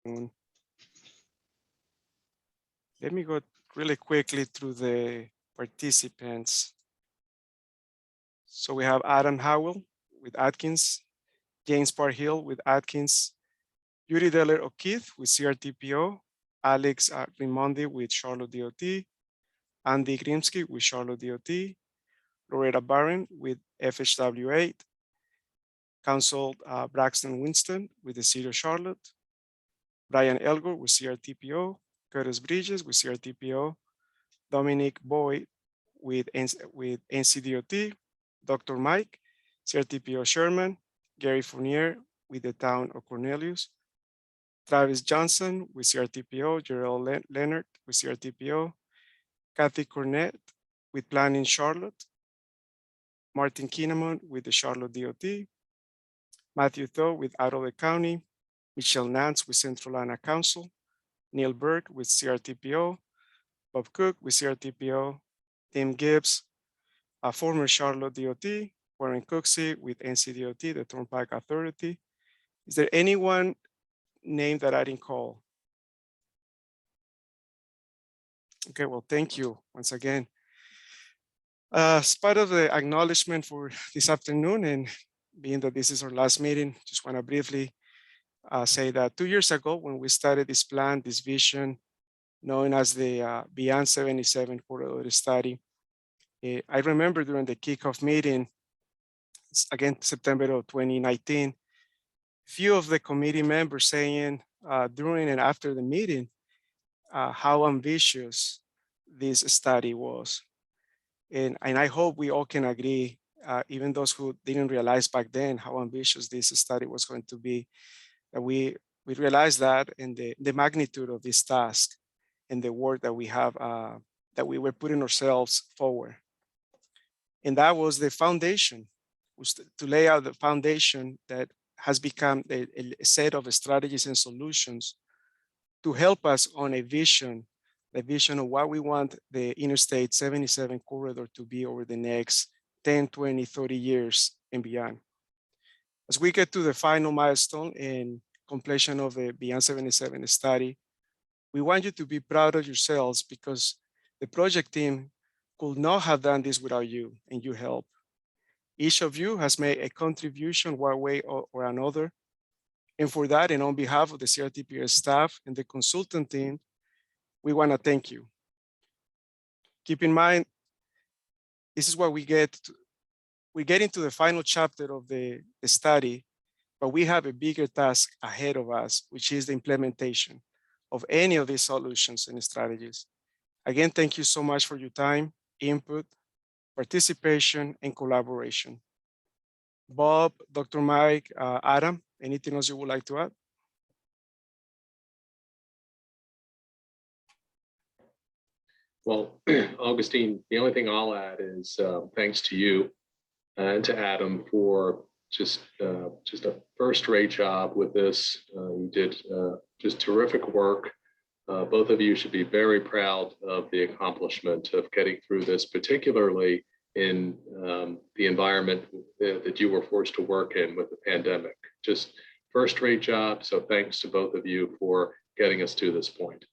afternoon. Let me go really quickly through the participants. So we have Adam Howell with Atkins, James Parhill with Atkins, Yuri Deller O'Keefe with CRTPO, Alex Rimondi with Charlotte DOT, Andy Grimsky with Charlotte DOT, Loretta Barron with FHW8, Council Braxton Winston with the City of Charlotte, Brian Elgor with CRTPO, Curtis Bridges with CRTPO, Dominic Boyd with NCDOT, Dr. Mike, CRTPO Sherman, Gary Fournier with the Town of Cornelius, Travis Johnson with CRTPO, Gerald Leonard with CRTPO, Kathy Cornett with Planning Charlotte, Martin Kinnamon with the Charlotte DOT, Matthew Tho with Ottawa County, Michelle Nance with Central Lana Council, Neil Burke with CRTPO, Bob Cook with CRTPO, Tim Gibbs, a former Charlotte DOT, Warren Cooksey with NCDOT, the Turnpike Authority. Is there anyone named that I didn't call? Okay, well, thank you once again. As part of the acknowledgement for this afternoon, and being that this is our last meeting, just want to briefly say that 2 years ago, when we started this plan, this vision, known as the Beyond 77 Corridor Study, I remember during the kickoff meeting, again, September of 2019, few of the committee members saying during and after the meeting, how ambitious this study was. And I hope we all can agree, even those who didn't realize back then how ambitious this study was going to be, that we realized that, and the magnitude of this task and the work that we have, that we were putting ourselves forward. And that was the foundation, was to lay out the foundation that has become a set of strategies and solutions to help us on a vision, the vision of what we want the Interstate 77 corridor to be over the next 10, 20, 30 years and beyond. As we get to the final milestone in completion of the Beyond 77 study, we want you to be proud of yourselves, because the project team could not have done this without you and your help. Each of you has made a contribution one way or another. And for that, and on behalf of the CRTPO staff and the consultant team, we want to thank you. Keep in mind, this is what we get into the final chapter of the study, but we have a bigger task ahead of us, which is the implementation of any of these solutions and strategies. Again, thank you so much for your time, input, participation, and collaboration. Bob, Dr. Mike, Adam, anything else you would like to add? Well, Augustine, the only thing I'll add is thanks to you and to Adam for just a first-rate job with this. You did just terrific work. Both of you should be very proud of the accomplishment of getting through this, particularly in the environment that you were forced to work in with the pandemic. Just first-rate job. So thanks to both of you for getting us to this point.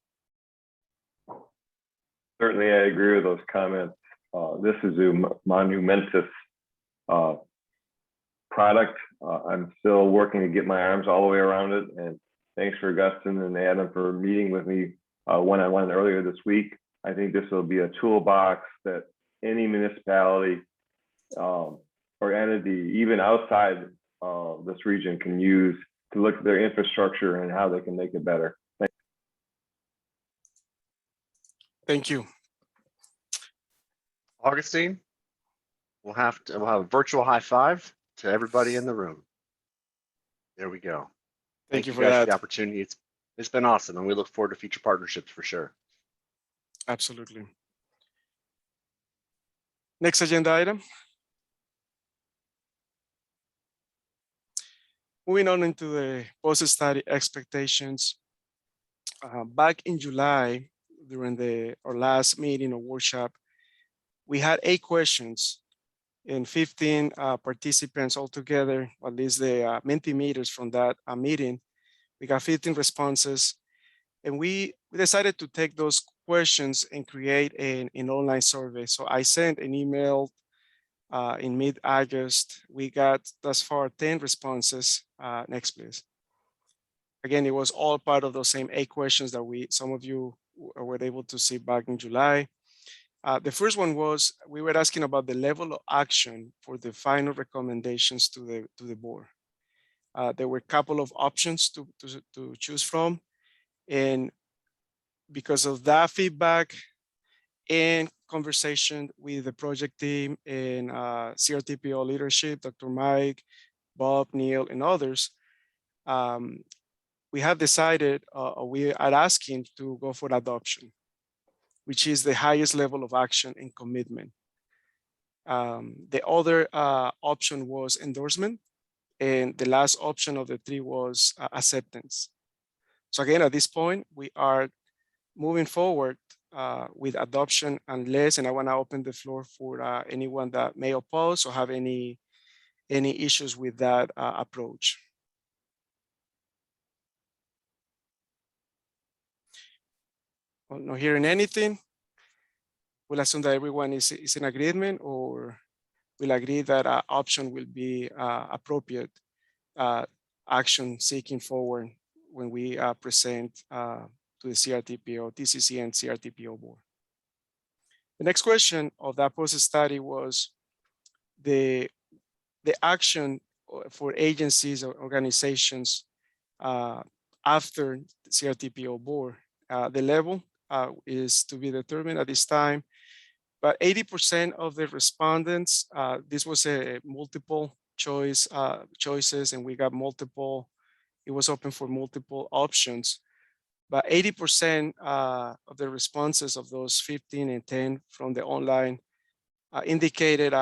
Certainly, I agree with those comments. This is a monumentous product. I'm still working to get my arms all the way around it. And thanks for Augustine and Adam for meeting with me one-on-one earlier this week. I think this will be a toolbox that any municipality or entity, even outside this region, can use to look at their infrastructure and how they can make it better. Thank you. Augustine, we'll have a virtual high five to everybody in the room. There we go. Thank you for guys that. for the opportunity. It's been awesome, and we look forward to future partnerships for sure. Absolutely. Next agenda item. Moving on into the post-study expectations. Back in July, during our last meeting or workshop, we had 8 questions and 15 participants altogether, at least the Mentimeters from that meeting, We got 15 responses, and we decided to take those questions and create an online survey. So I sent an email in mid-August. We got thus far 10 responses. Next, please. Again, it was all part of those same 8 questions that some of you were able to see back in July. The first one was, we were asking about the level of action for the final recommendations to the board. There were a couple of options to choose from. And because of that feedback and conversation with the project team and CRTPO leadership, Dr. Mike, Bob, Neil, and others, we have decided, we are asking to go for adoption, which is the highest level of action and commitment. The other option was endorsement, and the last option of the 3 was acceptance. So again, at this point, we are moving forward with adoption unless, and I want to open the floor for anyone that may oppose or have any issues with that approach. Well, not hearing anything, we'll assume that everyone is in agreement, or will agree that option will be appropriate action seeking forward when we present to the CRTPO, TCC and CRTPO board. The next question of that post-study was the action for agencies or organizations after the CRTPO board. The level is to be determined at this time, but 80% of the respondents, this was a multiple choices, and we got multiple, it was open for multiple options, but 80% of the responses of those 15 and 10 from the online indicated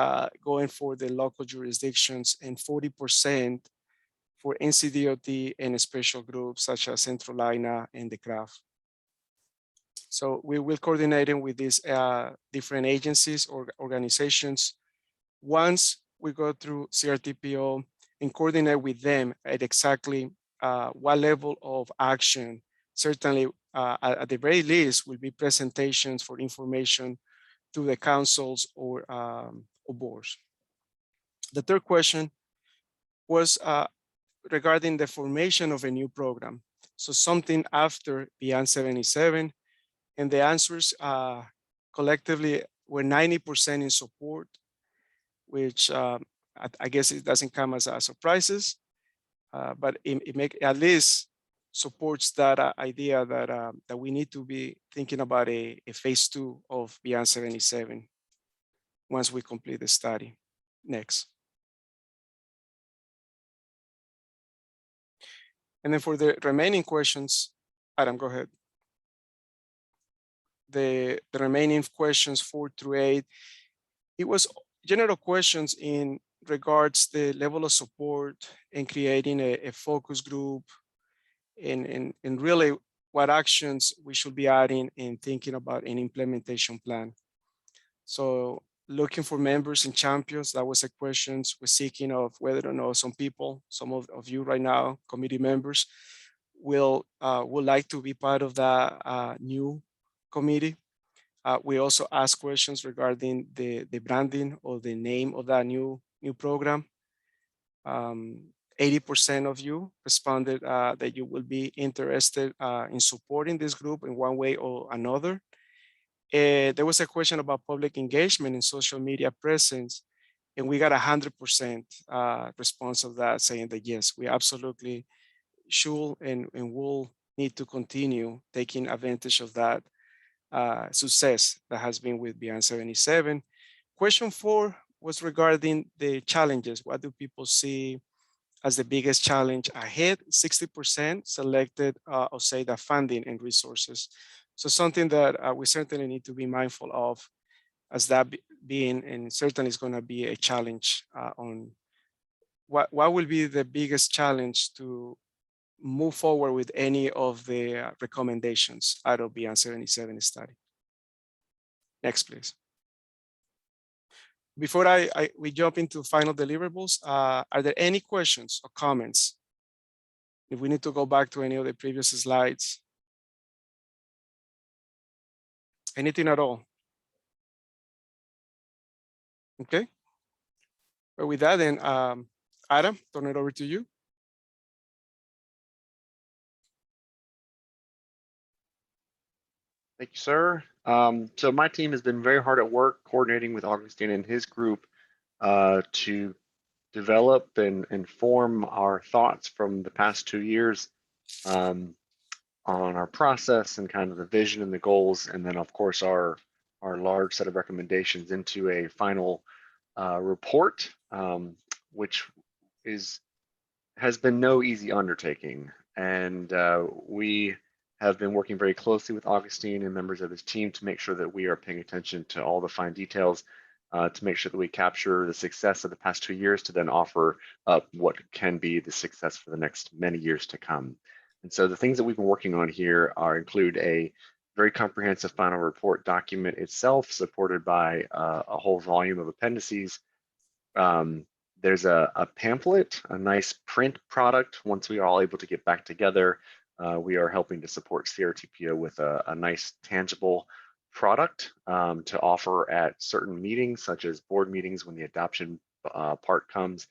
going for the local jurisdictions, and 40% for NCDOT and special groups such as Central Lina and the CRAF. So we will coordinate with these different agencies or organizations. Once we go through CRTPO and coordinate with them at exactly what level of action, certainly at the very least will be presentations for information to the councils or boards. The third question was regarding the formation of a new program. So something after Beyond 77, and the answers collectively were 90% in support, which I guess it doesn't come as surprises, but it at least supports that idea that we need to be thinking about a phase 2 of Beyond 77 once we complete the study. Next. And then for the remaining questions, Adam, go ahead. The remaining questions 4 through 8, it was general questions in regards the level of support in creating a focus group, and really what actions we should be adding in thinking about an implementation plan. So looking for members and champions, that was a question. We're seeking of whether or not some people, some of you right now, committee members, would like to be part of that new committee. We also ask questions regarding the branding or the name of that new program. 80% of you responded that you will be interested in supporting this group in one way or another. There was a question about public engagement and social media presence, and we got 100% response of that, saying that yes, we absolutely should and will need to continue taking advantage of that success that has been with Beyond 77. Question 4 was regarding the challenges. What do people see as the biggest challenge ahead? 60% selected or say that funding and resources. So something that we certainly need to be mindful of, as that being, and certainly is going to be a challenge on what will be the biggest challenge to move forward with any of the recommendations out of Beyond 77 study. Next, please. Before we jump into final deliverables, are there any questions or comments If we need to go back to any of the previous slides. Anything at all? Okay. But with that, then, Adam, turn it over to you. Thank you, sir. So my team has been very hard at work coordinating with Augustine and his group to develop and inform our thoughts from the past 2 years on our process and kind of the vision and the goals, and then of course our large set of recommendations into a final report, which has been no easy undertaking. And we have been working very closely with Augustine and members of his team to make sure that we are paying attention to all the fine details, to make sure that we capture the success of the past 2 years to then offer up what can be the success for the next many years to come. And so the things that we've been working on here include a very comprehensive final report document itself, supported by a whole volume of appendices. There's a pamphlet, a nice print product. Once we are all able to get back together, we are helping to support CRTPO with a nice tangible product to offer at certain meetings, such as board meetings when the adoption part comes.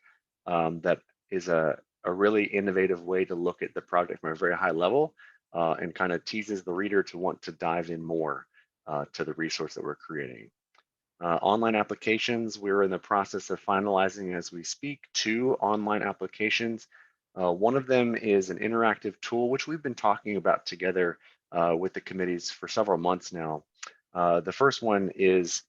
That is a really innovative way to look at the project from a very high level and kind of teases the reader to want to dive in more to the resource that we're creating. Online applications, we're in the process of finalizing as we speak 2 online applications. One of them is an interactive tool, which we've been talking about together with the committees for several months now. The first one is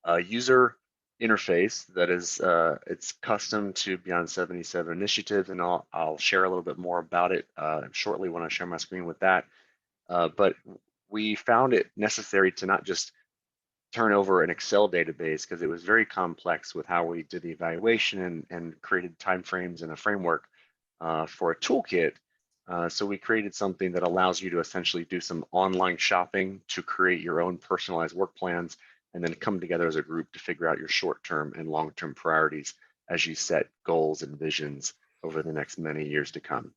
a user interface that is it's custom to Beyond 77 initiative, and I'll share a little bit more about it shortly when I share my screen with that. But we found it necessary to not just turn over an Excel database, because it was very complex with how we did the evaluation and created timeframes and a framework for a toolkit. So we created something that allows you to essentially do some online shopping to create your own personalized work plans, and then come together as a group to figure out your short-term and long-term priorities as you set goals and visions over the next many years to come.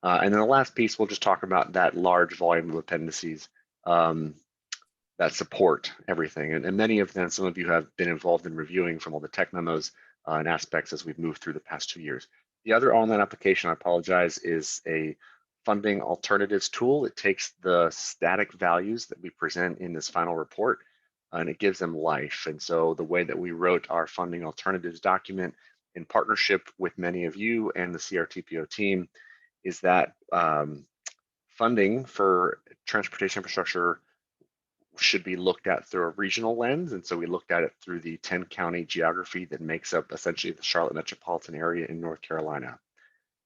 And then the last piece, we'll just talk about that large volume of appendices that support everything. And many of them, some of you have been involved in reviewing from all the tech memos and aspects as we've moved through the past 2 years. The other online application, I apologize, is a funding alternatives tool. It takes the static values that we present in this final report and it gives them life. And so the way that we wrote our funding alternatives document in partnership with many of you and the CRTPO team is that funding for transportation infrastructure should be looked at through a regional lens. And so we looked at it through the 10-county geography that makes up essentially the Charlotte metropolitan area in North Carolina.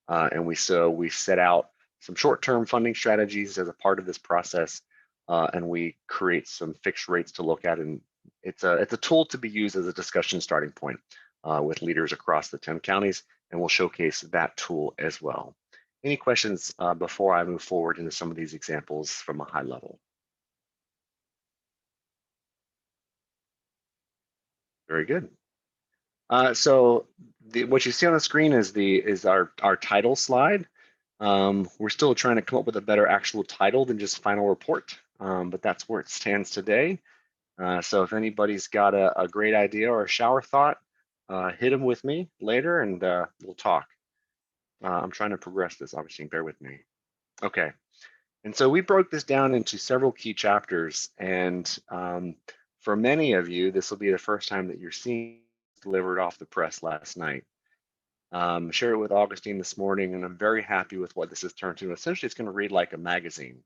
And we set out some short-term funding strategies as a part of this process, and we create some fixed rates to look at. And it's a tool to be used as a discussion starting point with leaders across the 10 counties, and we'll showcase that tool as well. Any questions before I move forward into some of these examples from a high level? Very good. So what you see on the screen is our title slide. We're still trying to come up with a better actual title than just final report, but that's where it stands today. So if anybody's got a great idea or a shower thought, hit them with me later and we'll talk. I'm trying to progress this, obviously, bear with me. Okay, and so we broke this down into several key chapters, and for many of you, this will be the first time that you're seeing it delivered off the press last night. Shared it with Augustine this morning, and I'm very happy with what this has turned to. Essentially, it's going to read like a magazine,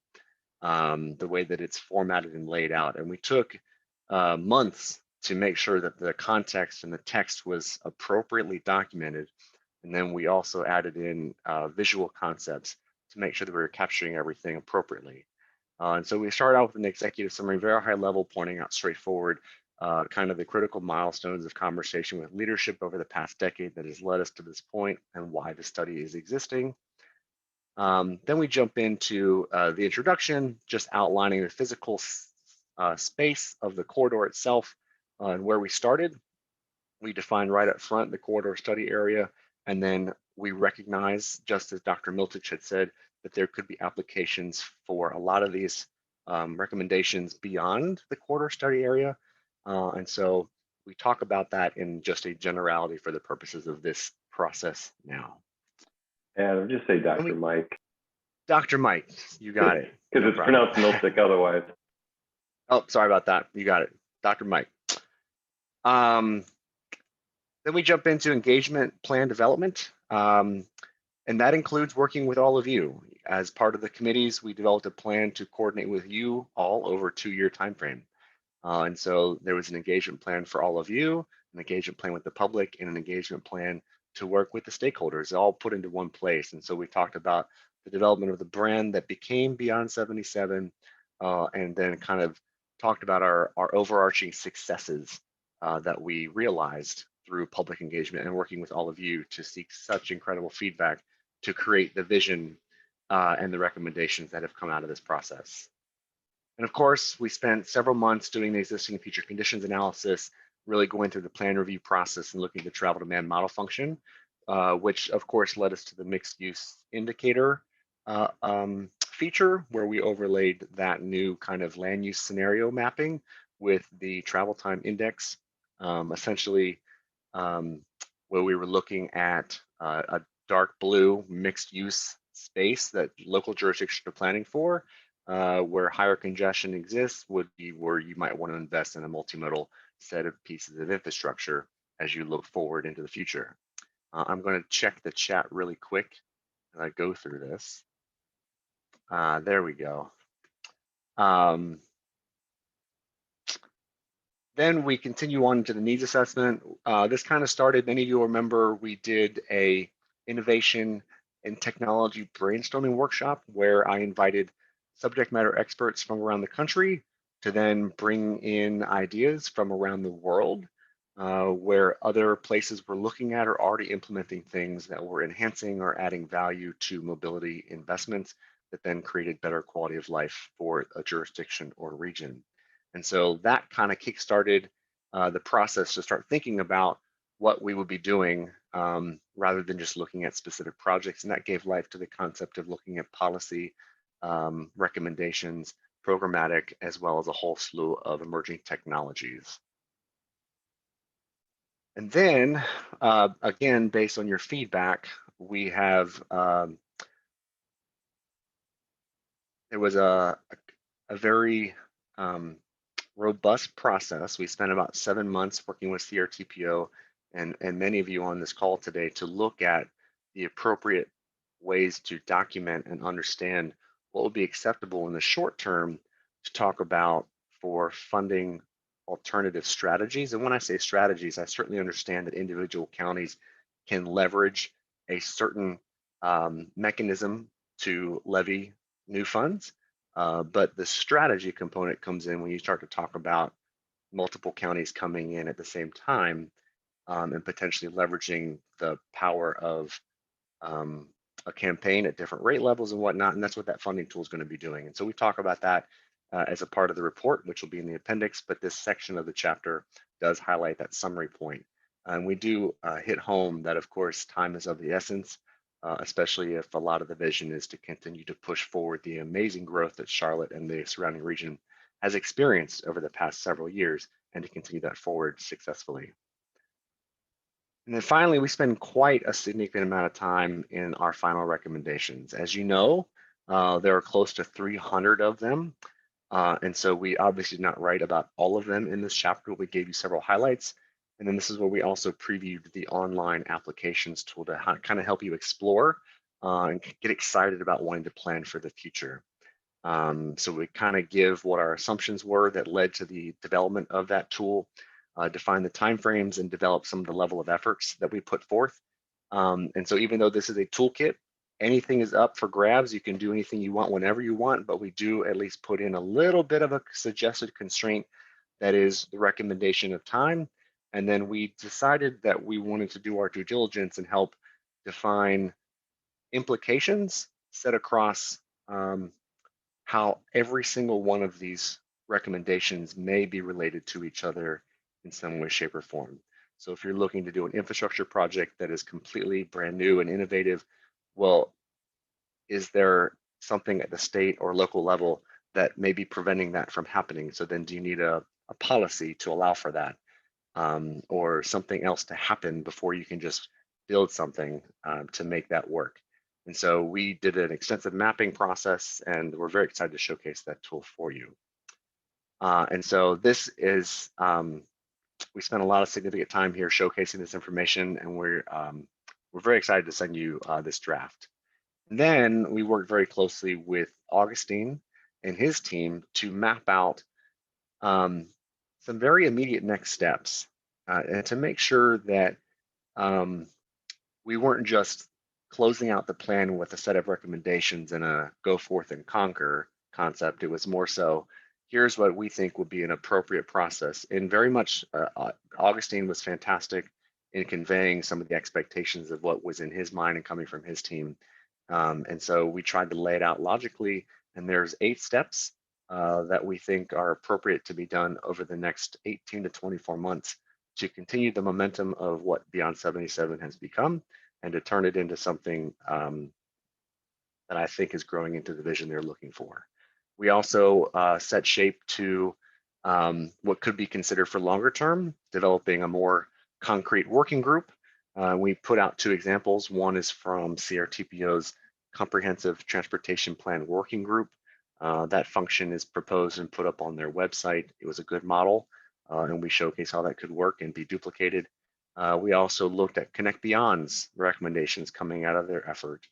the way that it's formatted and laid out. And we took months to make sure that the context and the text was appropriately documented. And then we also added in visual concepts to make sure that we were capturing everything appropriately. And so we started out with an executive summary, very high level, pointing out straightforward kind of the critical milestones of conversation with leadership over the past decade that has led us to this point and why the study is existing. Then we jump into the introduction, just outlining the physical space of the corridor itself and where we started. We defined right up front the corridor study area And then we recognize, just as Dr. Miltich had said, that there could be applications for a lot of these recommendations beyond the corridor study area. And so we talk about that in just a generality for the purposes of this process now. And just say Dr. we- Mike, Dr. Mike, you got it. because No it's problem. pronounced Miltic otherwise. Oh, sorry about that. You got it. Dr. Mike. Then we jump into engagement plan development. And that includes working with all of you. As part of the committees, we developed a plan to coordinate with you all over a 2-year timeframe. And so there was an engagement plan for all of you, an engagement plan with the public, and an engagement plan to work with the stakeholders, all put into one place. And so we talked about the development of the brand that became Beyond 77, and then kind of talked about our overarching successes that we realized through public engagement and working with all of you to seek such incredible feedback to create the vision and the recommendations that have come out of this process. And of course, we spent several months doing the existing and future conditions analysis, really going through the plan review process and looking at the travel demand model function, which of course led us to the mixed use indicator feature, where we overlaid that new kind of land use scenario mapping with the travel time index, essentially where we were looking at a dark blue mixed use space that local jurisdictions are planning for, where higher congestion exists would be where you might want to invest in a multimodal set of pieces of infrastructure as you look forward into the future. I'm going to check the chat really quick as I go through this. There we go. Then we continue on to the needs assessment. This kind of started, many of you remember we did a innovation and technology brainstorming workshop where I invited subject matter experts from around the country to then bring in ideas from around the world, where other places were looking at or already implementing things that were enhancing or adding value to mobility investments that then created better quality of life for a jurisdiction or region. And so that kind of kickstarted the process to start thinking about what we would be doing rather than just looking at specific projects. And that gave life to the concept of looking at policy recommendations, programmatic, as well as a whole slew of emerging technologies. And then, again, based on your feedback, we have, there was a very robust process. We spent about 7 months working with CRTPO and many of you on this call today to look at the appropriate ways to document and understand what would be acceptable in the short term to talk about for funding alternative strategies. And when I say strategies, I certainly understand that individual counties can leverage a certain mechanism to levy new funds. But the strategy component comes in when you start to talk about multiple counties coming in at the same time and potentially leveraging the power of a campaign at different rate levels and whatnot. And that's what that funding tool is going to be doing. And so we talk about that as a part of the report, which will be in the appendix, but this section of the chapter does highlight that summary point. And we do hit home that, of course, time is of the essence. Especially if a lot of the vision is to continue to push forward the amazing growth that Charlotte and the surrounding region has experienced over the past several years and to continue that forward successfully. And then finally, we spend quite a significant amount of time in our final recommendations. As you know, there are close to 300 of them. And so we obviously did not write about all of them in this chapter. We gave you several highlights. And then this is where we also previewed the online applications tool to kind of help you explore and get excited about wanting to plan for the future. So we kind of give what our assumptions were that led to the development of that tool, define the timeframes, and develop some of the level of efforts that we put forth. And so even though this is a toolkit, anything is up for grabs. You can do anything you want whenever you want, but we do at least put in a little bit of a suggested constraint that is the recommendation of time. And then we decided that we wanted to do our due diligence and help define implications set across how every single one of these recommendations may be related to each other in some way, shape, or form. So if you're looking to do an infrastructure project that is completely brand new and innovative, well, is there something at the state or local level that may be preventing that from happening? So then do you need a policy to allow for that, or something else to happen before you can just build something to make that work? And so we did an extensive mapping process, and we're very excited to showcase that tool for you. And so this is, we spent a lot of significant time here showcasing this information, and we're very excited to send you this draft. And then we worked very closely with Augustine and his team to map out some very immediate next steps, and to make sure that we weren't just closing out the plan with a set of recommendations and a go forth and conquer concept. It was more so, here's what we think would be an appropriate process. And very much, Augustine was fantastic in conveying some of the expectations of what was in his mind and coming from his team. And so we tried to lay it out logically, and there's 8 steps that we think are appropriate to be done over the next 18 to 24 months to continue the momentum of what Beyond 77 has become, and to turn it into something that I think is growing into the vision they're looking for. We also set shape to what could be considered for longer term, developing a more concrete working group. We put out 2 examples. One is from CRTPO's Comprehensive Transportation Plan Working Group. That function is proposed and put up on their website. It was a good model, and we showcase how that could work and be duplicated. We also looked at Connect Beyond's recommendations coming out of their effort,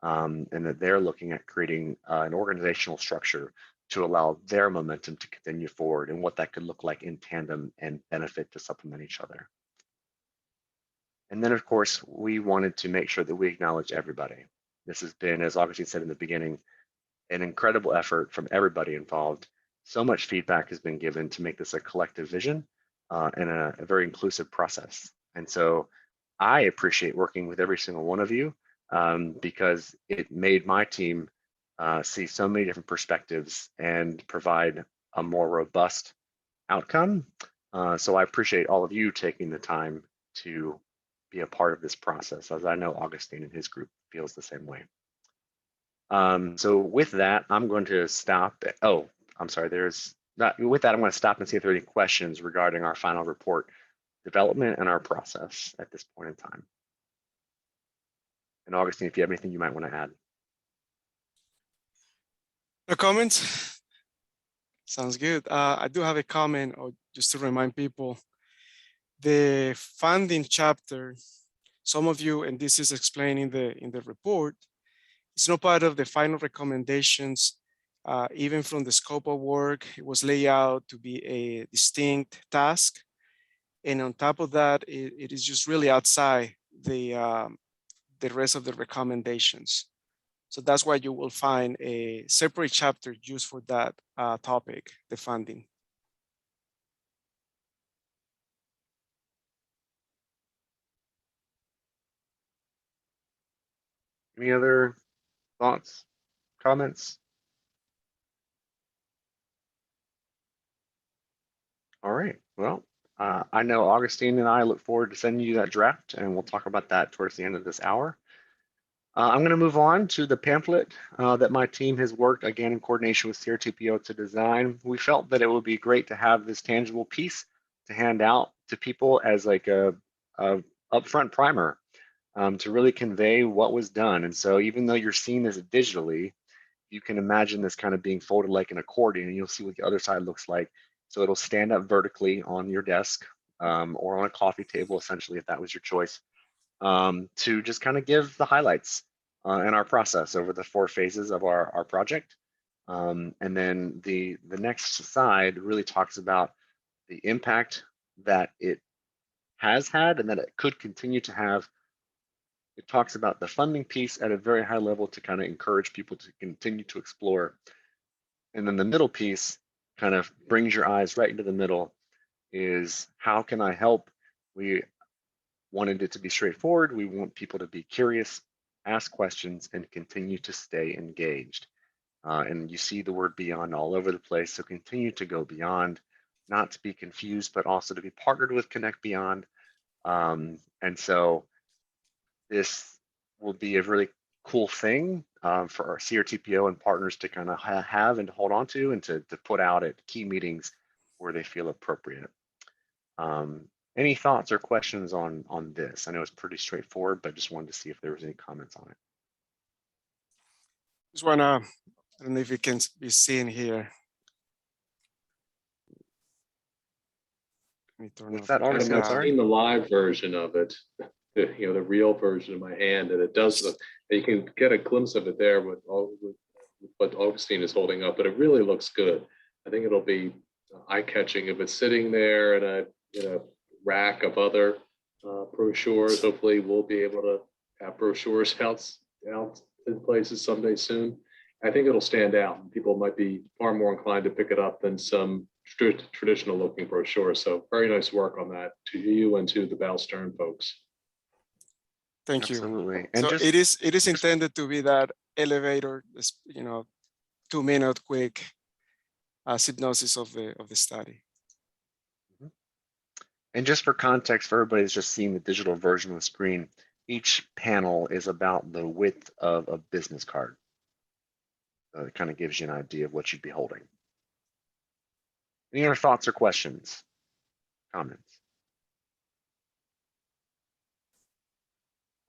and that they're looking at creating an organizational structure to allow their momentum to continue forward, and what that could look like in tandem and benefit to supplement each other. And then, of course, we wanted to make sure that we acknowledge everybody. This has been, as Augustine said in the beginning, an incredible effort from everybody involved. So much feedback has been given to make this a collective vision and a very inclusive process. And so I appreciate working with every single one of you, because it made my team see so many different perspectives and provide a more robust outcome. So I appreciate all of you taking the time to be a part of this process, as I know Augustine and his group feels the same way. So with that, I'm going to stop. Oh, I'm sorry, there's not, with that, I'm going to stop and see if there are any questions regarding our final report development and our process at this point in time. And Augustine, if you have anything you might want to add. No comments? Sounds good. I do have a comment, or just to remind people, the funding chapter, some of you, and this is explained in the report, it's not part of the final recommendations. Even from the scope of work, it was laid out to be a distinct task. And on top of that, it is just really outside the rest of the recommendations. So that's why you will find a separate chapter just for that topic, the funding. Any other thoughts, comments? All right, well, I know Augustine and I look forward to sending you that draft, and we'll talk about that towards the end of this hour. I'm going to move on to the pamphlet that my team has worked, again, in coordination with CRTPO to design. We felt that it would be great to have this tangible piece to hand out to people as like a upfront primer to really convey what was done. And so even though you're seeing this digitally, you can imagine this kind of being folded like an accordion, and you'll see what the other side looks like. So it'll stand up vertically on your desk or on a coffee table, essentially, if that was your choice, to just kind of give the highlights in our process over the 4 phases of our project. And then the next side really talks about the impact that it has had and that it could continue to have. It talks about the funding piece at a very high level to kind of encourage people to continue to explore. And then the middle piece kind of brings your eyes right into the middle, is how can I help? We wanted it to be straightforward. We want people to be curious, ask questions, and continue to stay engaged. And you see the word beyond all over the place. So continue to go beyond, not to be confused, but also to be partnered with Connect Beyond, And so this will be a really cool thing for our CRTPO and partners to kind of have and hold on to, and to put out at key meetings where they feel appropriate. Any thoughts or questions on this? I know it's pretty straightforward, but just wanted to see if there was any comments on it. Just wanna, I don't know if it can be seen here. Let me turn What's off that, the Augustine? I've Sorry? seen the live version of it, the real version in my hand, and it does look, you can get a glimpse of it there with what Augustine is holding up, but it really looks good. I think it'll be eye-catching if it's sitting there in a rack of other brochures. Hopefully we'll be able to have brochures out in places someday soon. I think it'll stand out. People might be far more inclined to pick it up than some traditional looking brochure. So very nice work on that to you and to the Val Stern folks. Thank you. Absolutely. And So just, it is intended to be that elevator, 2-minute quick synopsis of the study. and just for context, for everybody that's just seeing the digital version of the screen, each panel is about the width of a business card. It kind of gives you an idea of what you'd be holding. Any other thoughts or questions, comments?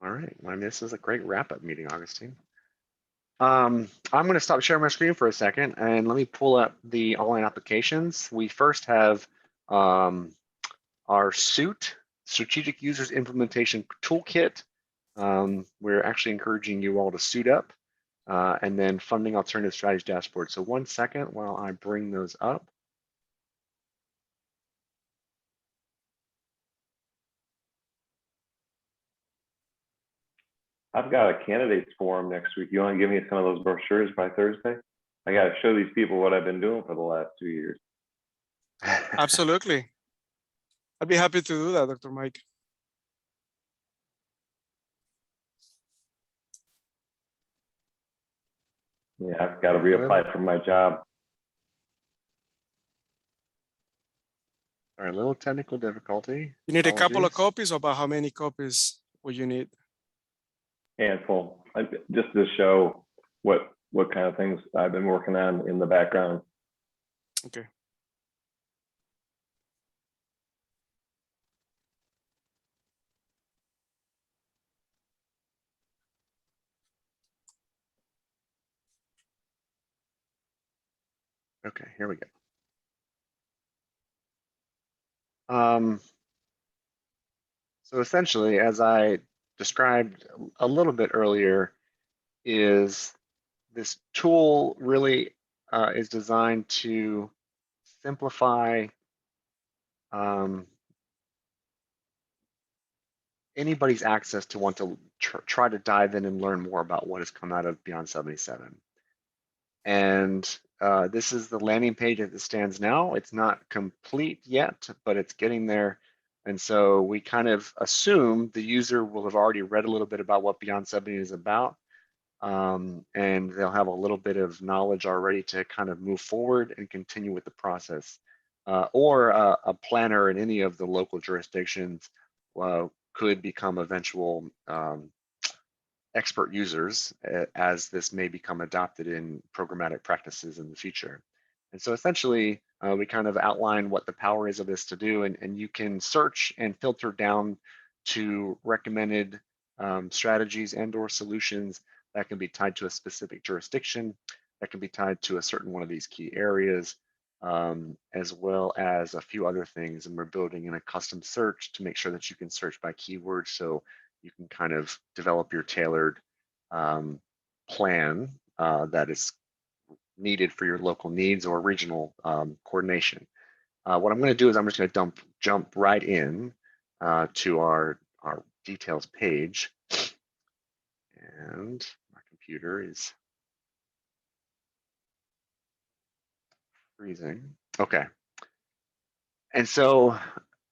All right, well, I mean, this is a great wrap-up meeting, Augustine. I'm going to stop sharing my screen for a second, and let me pull up the online applications. We first have our SUIT, Strategic Users Implementation Toolkit. We're actually encouraging you all to suit up, and then Funding Alternative Strategies Dashboard. So 1 second while I bring those up. I've got a candidates forum next week. You want to give me some of those brochures by Thursday? I got to show these people what I've been doing for the last 2 years. Absolutely. I'd be happy to do that, Dr. Mike. Yeah, I've got to reapply for my job. All right, a little technical difficulty. You need a couple of Apologies. copies, or about how many copies will you need? Handful, just to show what kind of things I've been working on in the background. Okay. Okay, here we go. So essentially, as I described a little bit earlier, is this tool really is designed to simplify anybody's access to want to try to dive in and learn more about what has come out of Beyond 77. And this is the landing page as it stands now. It's not complete yet, but it's getting there. And so we kind of assume the user will have already read a little bit about what Beyond 70 is about. And they'll have a little bit of knowledge already to kind of move forward and continue with the process. Or a planner in any of the local jurisdictions could become eventual expert users as this may become adopted in programmatic practices in the future. And so essentially, we kind of outline what the power is of this to do, and you can search and filter down to recommended strategies and or solutions that can be tied to a specific jurisdiction, that can be tied to a certain one of these key areas, as well as a few other things. And we're building in a custom search to make sure that you can search by keyword, so you can kind of develop your tailored plan that is needed for your local needs or regional coordination. What I'm going to do is I'm just going to jump right in to our details page. And my computer is freezing. Okay. And so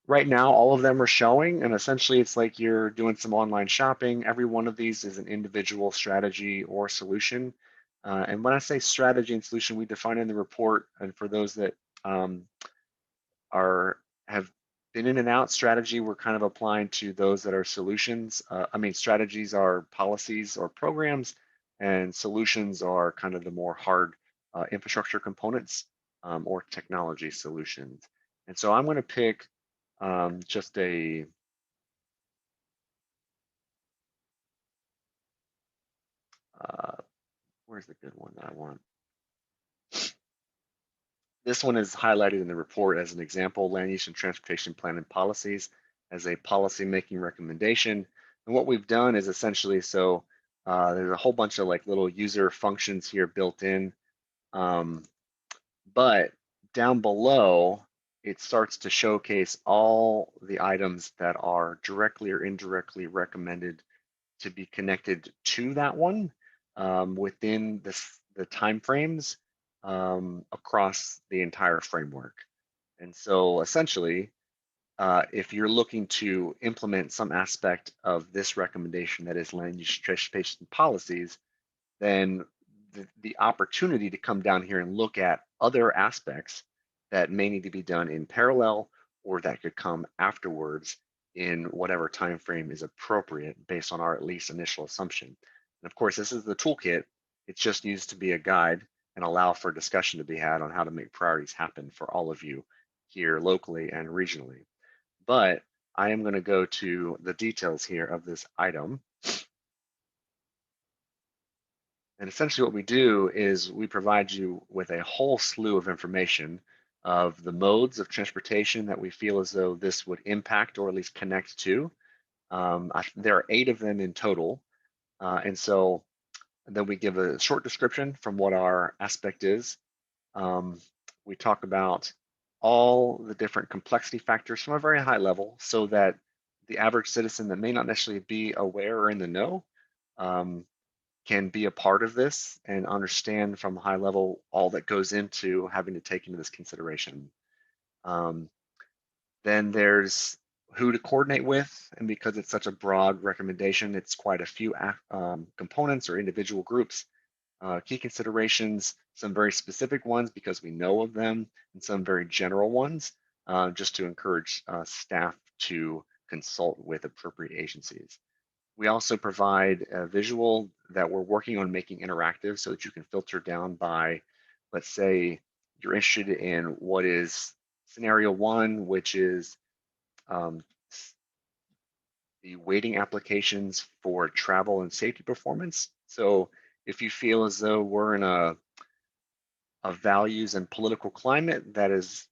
right now, all of them are showing, and essentially it's like you're doing some online shopping. Every one of these is an individual strategy or solution. And when I say strategy and solution, we define in the report, and for those that have been in and out strategy, we're kind of applying to those that are solutions. Strategies are policies or programs, and solutions are kind of the more hard infrastructure components or technology solutions. And so I'm going to pick just a where's the good one that I want? This one is highlighted in the report as an example, land use and transportation plan and policies as a policy making recommendation. And what we've done is essentially, so there's a whole bunch of like little user functions here built in. But down below, it starts to showcase all the items that are directly or indirectly recommended to be connected to that one within the timeframes across the entire framework. And so essentially, if you're looking to implement some aspect of this recommendation that is land use transportation policies, then the opportunity to come down here and look at other aspects that may need to be done in parallel or that could come afterwards in whatever time frame is appropriate based on our at least initial assumption. And of course, this is the toolkit. It's just used to be a guide and allow for discussion to be had on how to make priorities happen for all of you here locally and regionally. But I am going to go to the details here of this item. And essentially what we do is we provide you with a whole slew of information of the modes of transportation that we feel as though this would impact or at least connect to. There are 8 of them in total. And then we give a short description from what our aspect is. We talk about all the different complexity factors from a very high level so that the average citizen that may not necessarily be aware or in the know can be a part of this and understand from a high level all that goes into having to take into this consideration. Then there's who to coordinate with, and because it's such a broad recommendation, it's quite a few components or individual groups. Key considerations, some very specific ones because we know of them, and some very general ones, just to encourage staff to consult with appropriate agencies. We also provide a visual that we're working on making interactive so that you can filter down by, let's say, you're interested in what is scenario 1, which is the weighting applications for travel and safety performance. So if you feel as though we're in a values and political climate that is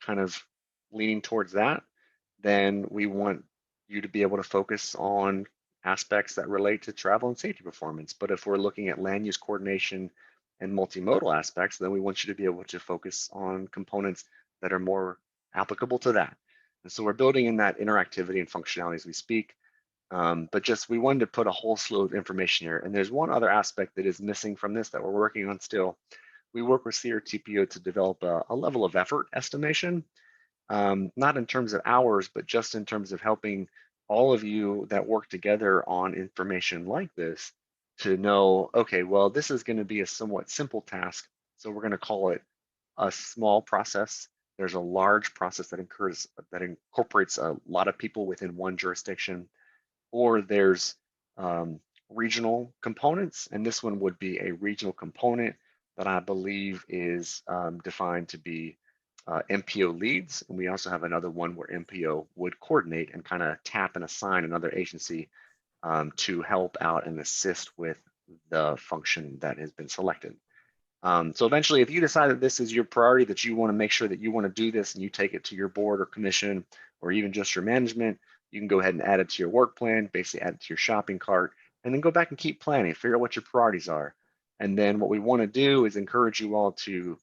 kind of leaning towards that, then we want you to be able to focus on aspects that relate to travel and safety performance. But if we're looking at land use coordination and multimodal aspects, then we want you to be able to focus on components that are more applicable to that. And so we're building in that interactivity and functionality as we speak. But just we wanted to put a whole slew of information here. And there's one other aspect that is missing from this that we're working on still. We work with CRTPO to develop a level of effort estimation, not in terms of hours, but just in terms of helping all of you that work together on information like this to know, okay, well, this is going to be a somewhat simple task. So we're going to call it a small process. There's a large process that incorporates a lot of people within one jurisdiction, or there's regional components. And this one would be a regional component that I believe is defined to be MPO leads. And we also have another one where MPO would coordinate and kind of tap and assign another agency to help out and assist with the function that has been selected. So eventually, if you decide that this is your priority, that you want to make sure that you want to do this and you take it to your board or commission, or even just your management, you can go ahead and add it to your work plan, basically add it to your shopping cart, and then go back and keep planning, figure out what your priorities are. And then what we want to do is encourage you all to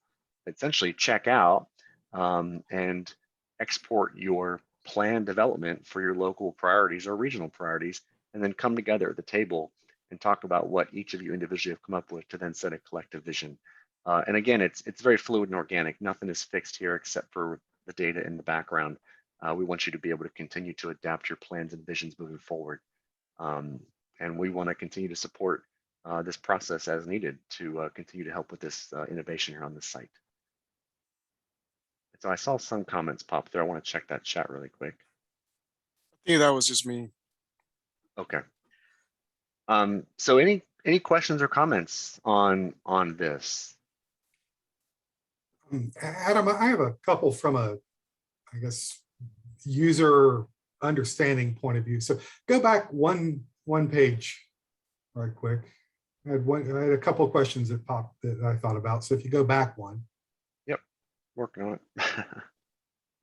essentially check out and export your plan development for your local priorities or regional priorities, and then come together at the table and talk about what each of you individually have come up with to then set a collective vision. And again, it's very fluid and organic. Nothing is fixed here except for the data in the background. We want you to be able to continue to adapt your plans and visions moving forward. And we want to continue to support this process as needed to continue to help with this innovation here on this site. I So I saw some comments pop there. I want to check that chat really quick. I think that was just me. Okay. So any questions or comments on this? Adam, I have a couple from a, I guess, user understanding point of view. So go back one page right quick. I had a couple of questions that popped that I thought about. So if you go back one. Yep, working on it.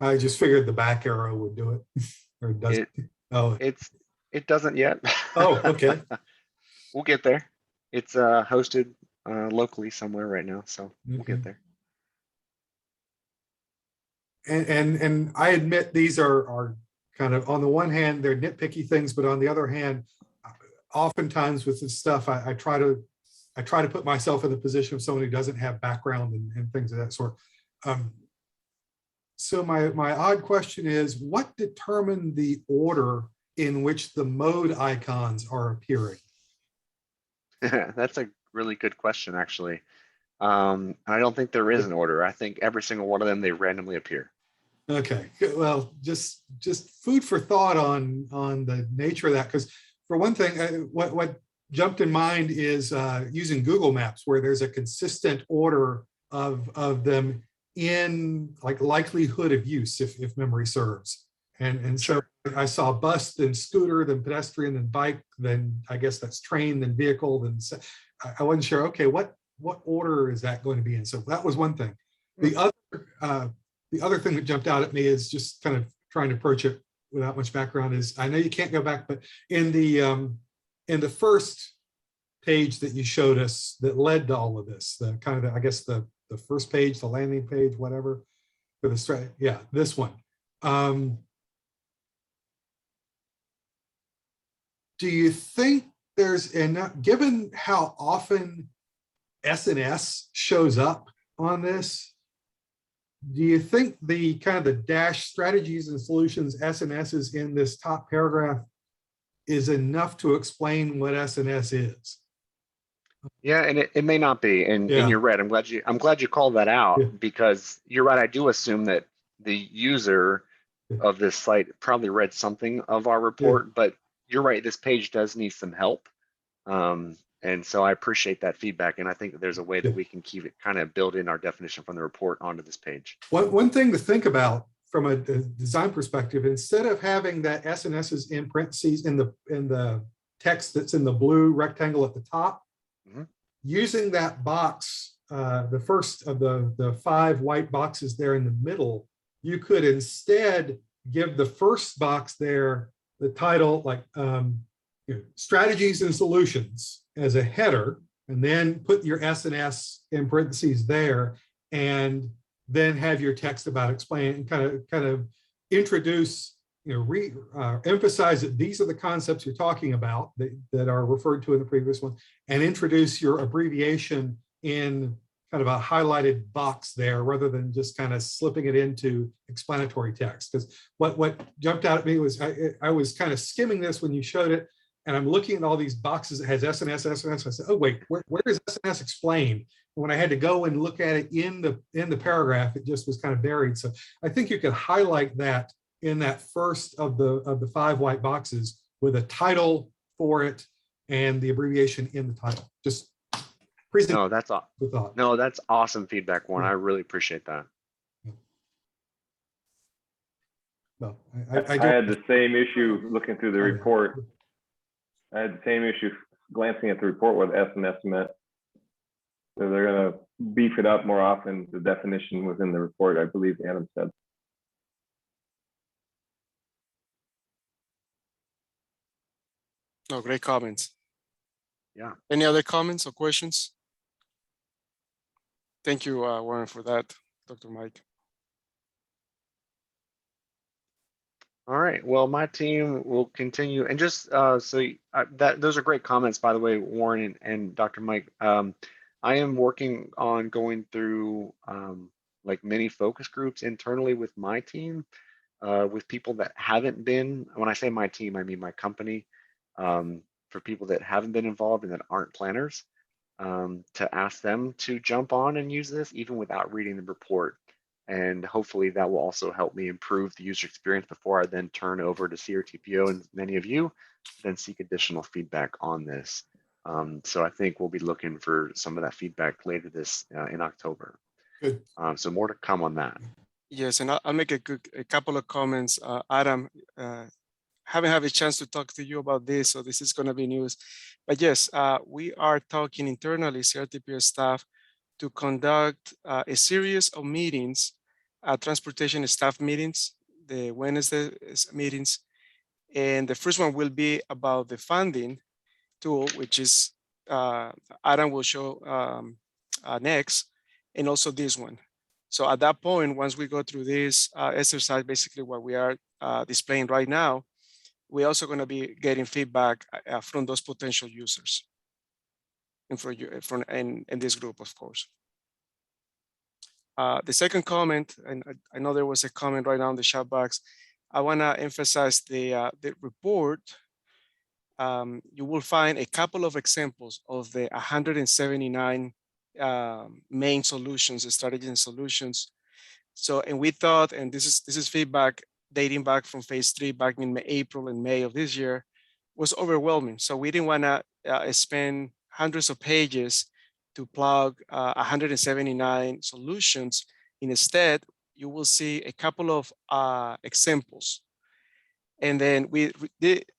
I just figured the back arrow would do it. Or it doesn't. Oh, it doesn't yet. oh, okay. We'll get there. It's hosted locally somewhere right now, so we'll get there. And I admit these are kind of, on the one hand, they're nitpicky things, but on the other hand, oftentimes with this stuff, I try to put myself in the position of someone who doesn't have background and things of that sort. So my odd question is, what determined the order in which the mode icons are appearing? That's a really good question, actually. I don't think there is an order. I think every single one of them, they randomly appear. Okay, well, just food for thought on the nature of that, because for one thing, what jumped in mind is using Google Maps, where there's a consistent order of them in like likelihood of use, if memory serves. And so I saw bus, then scooter, then pedestrian, then bike, then I guess that's train, then vehicle, then I wasn't sure. Okay, what order is that going to be in? So that was one thing. The other thing that jumped out at me is just kind of trying to approach it without much background is, I know you can't go back, but in the first page that you showed us that led to all of this, the kind of I guess the first page, the landing page, whatever, for the yeah, this one. Do you think there's enough, given how often SNS shows up on this? Do you think the kind of the dash strategies and solutions SNSs in this top paragraph is enough to explain what SNS is? Yeah, and it may not be, and you're right. I'm glad you called that out, because you're right. I do assume that the user of this site probably read something of our report, but you're right. This page does need some help, and so I appreciate that feedback. And I think that there's a way that we can keep it kind of build in our definition from the report onto this page. One thing to think about from a design perspective, instead of having that SNSs in parentheses in the text that's in the blue rectangle at the top, using that box, the first of the 5 white boxes there in the middle, you could instead give the first box there the title, like strategies and solutions as a header, and then put your SNS in parentheses there, and then have your text about explaining, kind of introduce, emphasize that these are the concepts you're talking about that are referred to in the previous one, and introduce your abbreviation in kind of a highlighted box there, rather than just kind of slipping it into explanatory text. Because what jumped out at me was I was kind of skimming this when you showed it, and I'm looking at all these boxes that has SNS. I said, oh wait, where is SNS explained? And when I had to go and look at it in the paragraph, it just was kind of buried. So I think you could highlight that in that first of the 5 white boxes with a title for it and the abbreviation in the title. Just present. No, that's awesome feedback, Warren. I really appreciate that. Well, I had the same issue looking through the report. I had the same issue glancing at the report what SNS meant. So they're going to beef it up more often, the definition within the report, I believe Adam said. No, great comments. Yeah. Any other comments or questions? Thank you, Warren, for that, Dr. Mike. All right. Well, my team will continue, and just those are great comments, by the way, Warren and Dr. Mike. I am working on going through like mini focus groups internally with my team, with people that haven't been. When I say my team, I mean my company. For people that haven't been involved and that aren't planners, to ask them to jump on and use this even without reading the report. And hopefully that will also help me improve the user experience before I then turn over to CRTPO and many of you then seek additional feedback on this. So I think we'll be looking for some of that feedback later this in October. Good. So more to come on that. Yes, and I'll make a couple of comments. Adam, haven't had a chance to talk to you about this, so this is going to be news. But yes, we are talking internally, CRTPO staff, to conduct a series of meetings, transportation staff meetings, the Wednesday meetings. And the first one will be about the funding tool, which is Adam will show next, and also this one. So at that point, once we go through this exercise, basically what we are displaying right now, we're also going to be getting feedback from those potential users and in this group, of course. The second comment, and I know there was a comment right now in the chat box. I want to emphasize the report. You will find a couple of examples of the 179 main solutions, strategies and solutions. So, and we thought, and this is feedback dating back from phase 3 back in April and May of this year, was overwhelming. So we didn't want to spend hundreds of pages to plug 179 solutions. Instead, you will see a couple of examples. And then we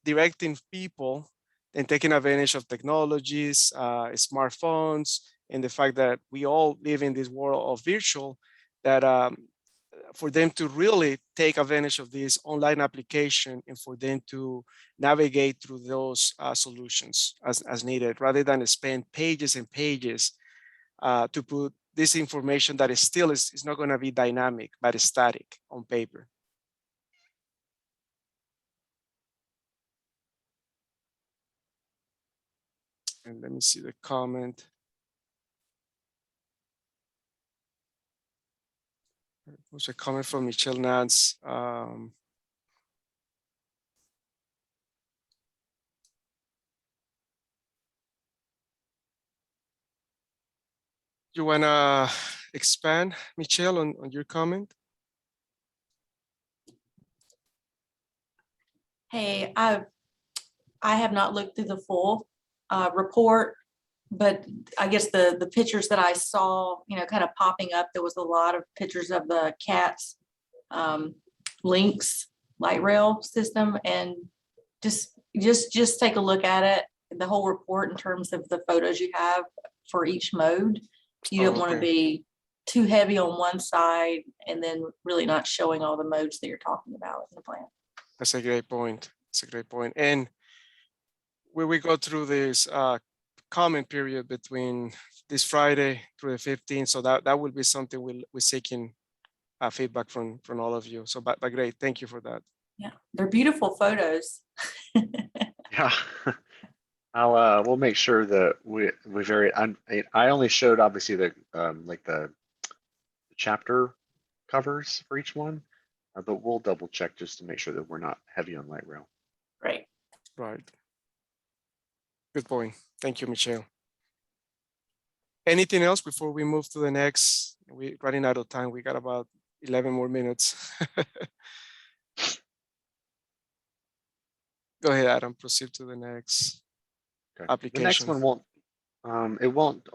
directing people and taking advantage of technologies, smartphones, and the fact that we all live in this world of virtual, that for them to really take advantage of this online application and for them to navigate through those solutions as needed, rather than spend pages and pages to put this information that is still is not going to be dynamic, but is static on paper. And let me see the comment. There's a comment from Michelle Nance. You want to expand, Michelle, on your comment? Hey, I have not looked through the full report, but I guess the pictures that I saw, kind of popping up, there was a lot of pictures of the CATS links light rail system, and just take a look at it, the whole report in terms of the photos you have for each mode. You don't want to be too heavy on one side and then really not showing all the modes that you're talking about in the plan. That's a great point. That's a great point. And when we go through this comment period between this Friday through the 15th, so that will be something we're seeking feedback from all of you. So, but great, thank you for that. Yeah, they're beautiful photos. Yeah. We'll make sure that we I only showed obviously the like the chapter covers for each one, but we'll double check just to make sure that we're not heavy on light rail. Right. Right. Good point. Thank you, Michelle. Anything else before we move to the next? We're running out of time. We got about 11 more minutes. Go ahead, Adam. Proceed to the next application. The next one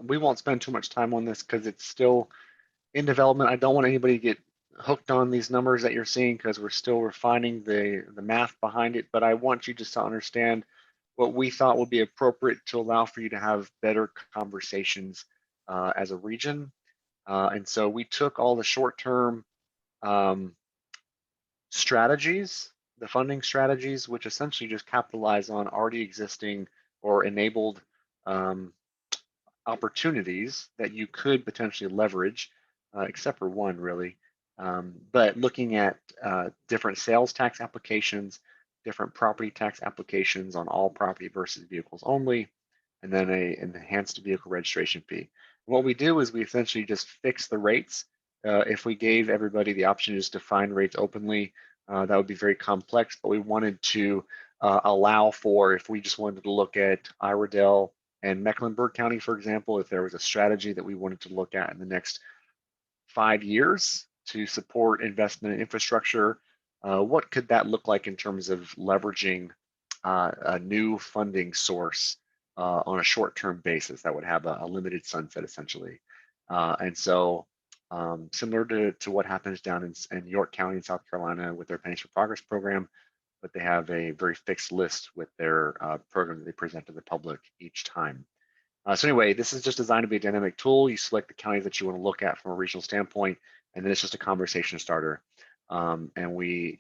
we won't spend too much time on this because it's still in development. I don't want anybody to get hooked on these numbers that you're seeing because we're still refining the math behind it. But I want you just to understand what we thought would be appropriate to allow for you to have better conversations as a region. And so we took all the short-term strategies, the funding strategies, which essentially just capitalize on already existing or enabled opportunities that you could potentially leverage, except for one really. But looking at different sales tax applications, different property tax applications on all property versus vehicles only, and then an enhanced vehicle registration fee. What we do is we essentially just fix the rates. If we gave everybody the option just to find rates openly, that would be very complex, but we wanted to allow for, if we just wanted to look at Iredell and Mecklenburg County, for example, if there was a strategy that we wanted to look at in the next 5 years to support investment in infrastructure. What could that look like in terms of leveraging a new funding source on a short-term basis that would have a limited sunset essentially? And so similar to what happens down in York County in South Carolina with their Pennies for Progress program, but they have a very fixed list with their program that they present to the public each time. So anyway, this is just designed to be a dynamic tool. You select the counties that you want to look at from a regional standpoint, and then it's just a conversation starter. And we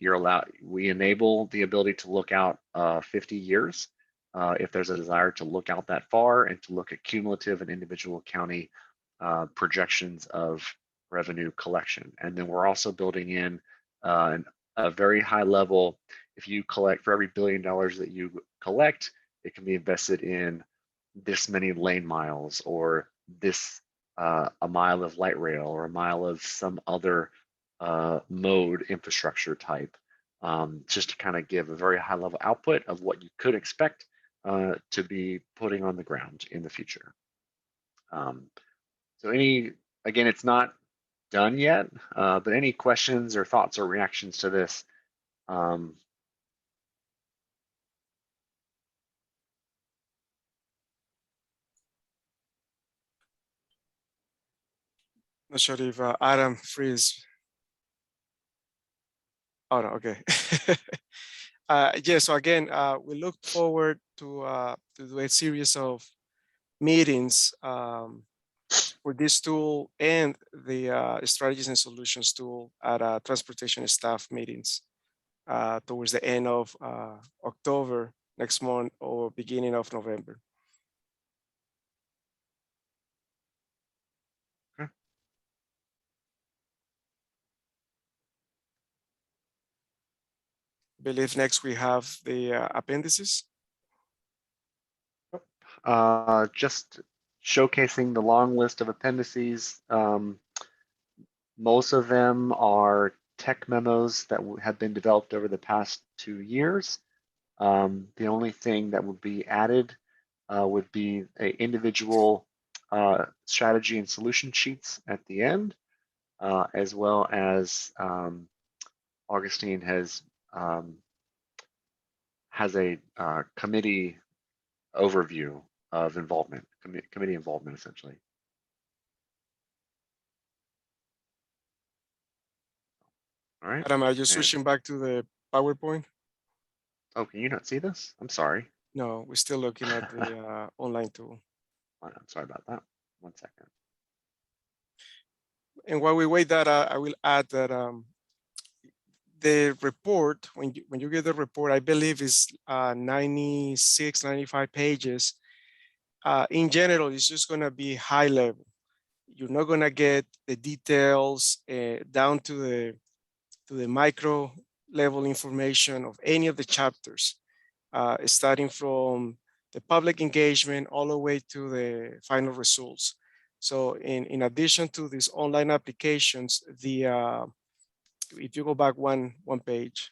enable the ability to look out 50 years if there's a desire to look out that far and to look at cumulative and individual county projections of revenue collection. And then we're also building in a very high level. If you collect for every $1 billion that you collect, it can be invested in this many lane miles, or this a mile of light rail, or a mile of some other mode infrastructure type, just to kind of give a very high level output of what you could expect to be putting on the ground in the future. So again, it's not done yet, but any questions or thoughts or reactions to this? Not sure if Adam freeze. Oh no, okay. Yeah, so again, we look forward to do a series of meetings for this tool and the strategies and solutions tool at transportation staff meetings towards the end of October next month or beginning of November. I believe next we have the appendices. Just showcasing the long list of appendices. Most of them are tech memos that have been developed over the past 2 years. The only thing that would be added would be an individual strategy and solution sheets at the end, as well as Augustine has a committee overview of involvement, committee involvement essentially. All right. Adam, are you switching back to the PowerPoint? Oh, can you not see this? I'm sorry. No, we're still looking at the online tool. I'm sorry about that. 1 second. And while we wait that, I will add that the report, when you get the report, I believe is 96, 95 pages. In general, it's just going to be high level. You're not going to get the details down to the micro level information of any of the chapters, starting from the public engagement all the way to the final results. So in addition to these online applications, if you go back one page,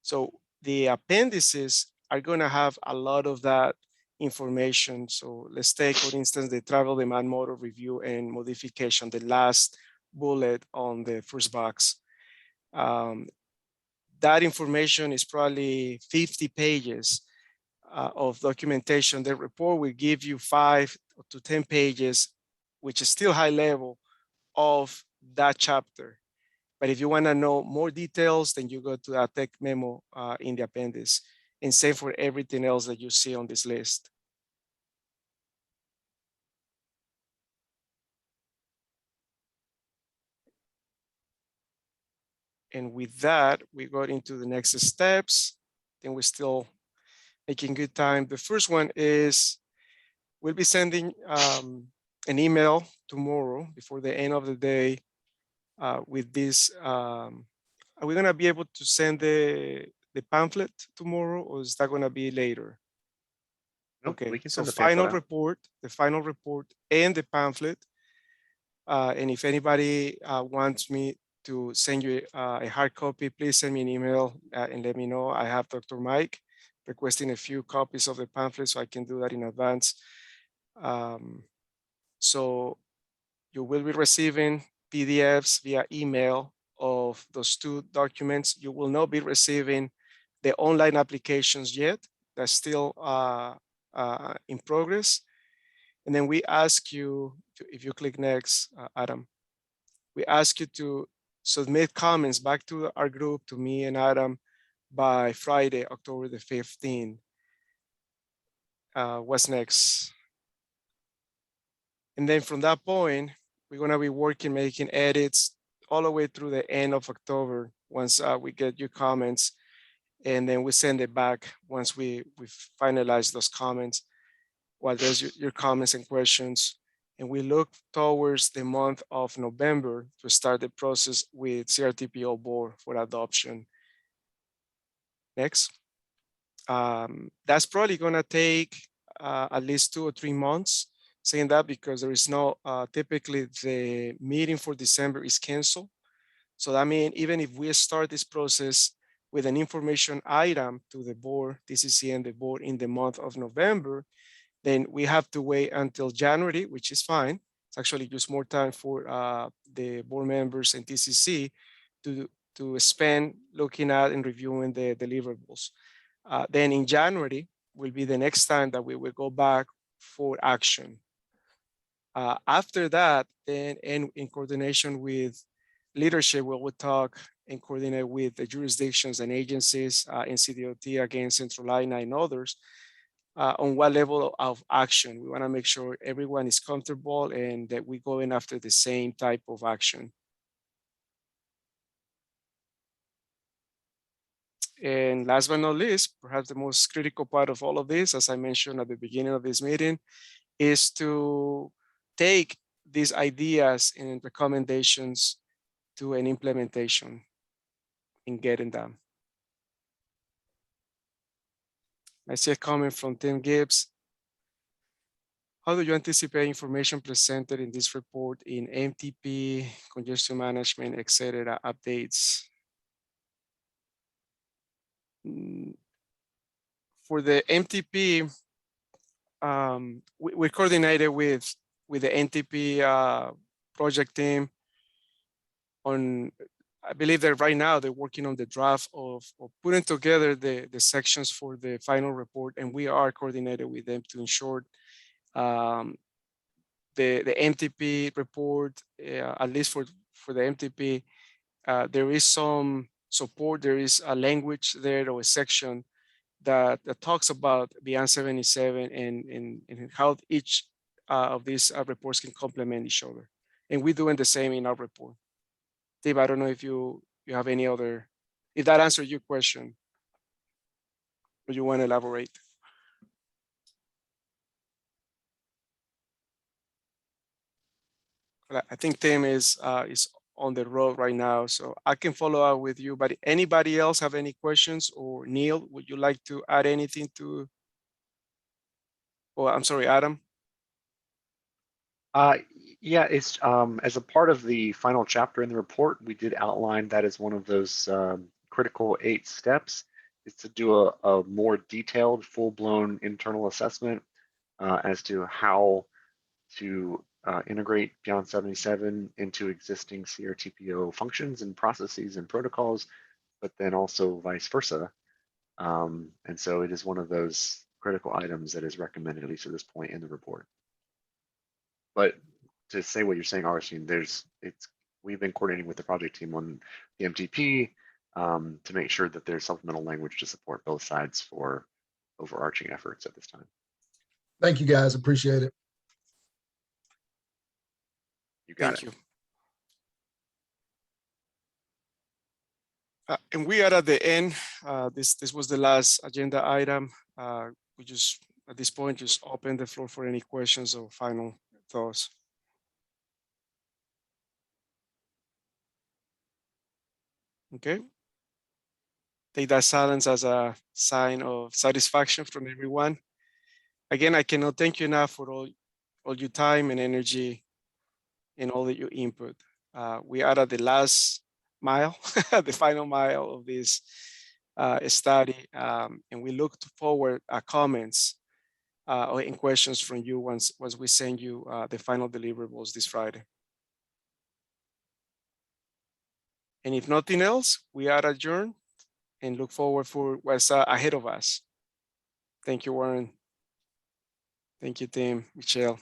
so the appendices are going to have a lot of that information. So let's take, for instance, the travel demand model review and modification, the last bullet on the first box. That information is probably 50 pages of documentation. The report will give you 5 to 10 pages, which is still high level of that chapter. But if you want to know more details, then you go to that tech memo in the appendix, and same for everything else that you see on this list. And with that, we got into the next steps. Then we're still making good time. The first one is we'll be sending an email tomorrow before the end of the day with this. Are we going to be able to send the pamphlet tomorrow, or is that going to be later? Nope, okay, so the final report, the final report and the pamphlet. And if anybody wants me to send you a hard copy, please send me an email and let me know. I have Dr. Mike requesting a few copies of the pamphlet, so I can do that in advance. So you will be receiving PDFs via email of those 2 documents. You will not be receiving the online applications yet. That's still in progress. And then we ask you, if you click next, Adam, we ask you to submit comments back to our group, to me and Adam, by Friday, October the 15th. What's next? And then from that point, we're gonna be working, making edits all the way through the end of October once we get your comments, and then we send it back once we finalize those comments. While there's your comments and questions, and we look towards the month of November to start the process with CRTPO board for adoption. Next. That's probably gonna take at least 2 or 3 months. Saying that because there is no, typically the meeting for December is canceled. So that means even if we start this process with an information item to the board, TCC and the board in the month of November, then we have to wait until January, which is fine. It's actually just more time for the board members and TCC to spend looking at and reviewing the deliverables. Then in January will be the next time that we will go back for action. After that, then in coordination with leadership, we will talk and coordinate with the jurisdictions and agencies in CDOT, again, Central Line and others, on what level of action. We want to make sure everyone is comfortable and that we're going after the same type of action. And last but not least, perhaps the most critical part of all of this, as I mentioned at the beginning of this meeting, is to take these ideas and recommendations to an implementation and getting them. I see a comment from Tim Gibbs. How do you anticipate information presented in this report in MTP, congestion management, etc. updates? For the MTP, we coordinated with the NTP project team on, I believe that right now they're working on the draft of putting together the sections for the final report, and we are coordinated with them to ensure the MTP report, at least for the MTP, there is some support. There is a language there or a section that talks about Beyond 77 and how each of these reports can complement each other. And we're doing the same in our report. Dave, I don't know if you have any other, if that answered your question, or you want to elaborate. I think Tim is on the road right now, so I can follow up with you. But anybody else have any questions? Or Neil, would you like to add anything to? Oh, I'm sorry, Adam. Yeah, it's as a part of the final chapter in the report, we did outline that as one of those critical 8 steps is to do a more detailed, full-blown internal assessment as to how to integrate Beyond 77 into existing CRTPO functions and processes and protocols, but then also vice versa. And so it is one of those critical items that is recommended, at least at this point in the report. But to say what you're saying, Augustine, we've been coordinating with the project team on the MTP to make sure that there's supplemental language to support both sides for overarching efforts at this time. Thank you, guys. Appreciate it. You got Thank you. And we are at the end. This was the last agenda item. We just, at this point, just open the floor for any questions or final thoughts. Okay. Take that silence as a sign of satisfaction from everyone. Again, I cannot thank you enough for all your time and energy and all of your input. We are at the last mile, the final mile of this study, and we look forward to comments and questions from you once we send you the final deliverables this Friday. And if nothing else, we are adjourned and look forward for what's ahead of us. Thank you, Warren. Thank you, Tim, Michelle.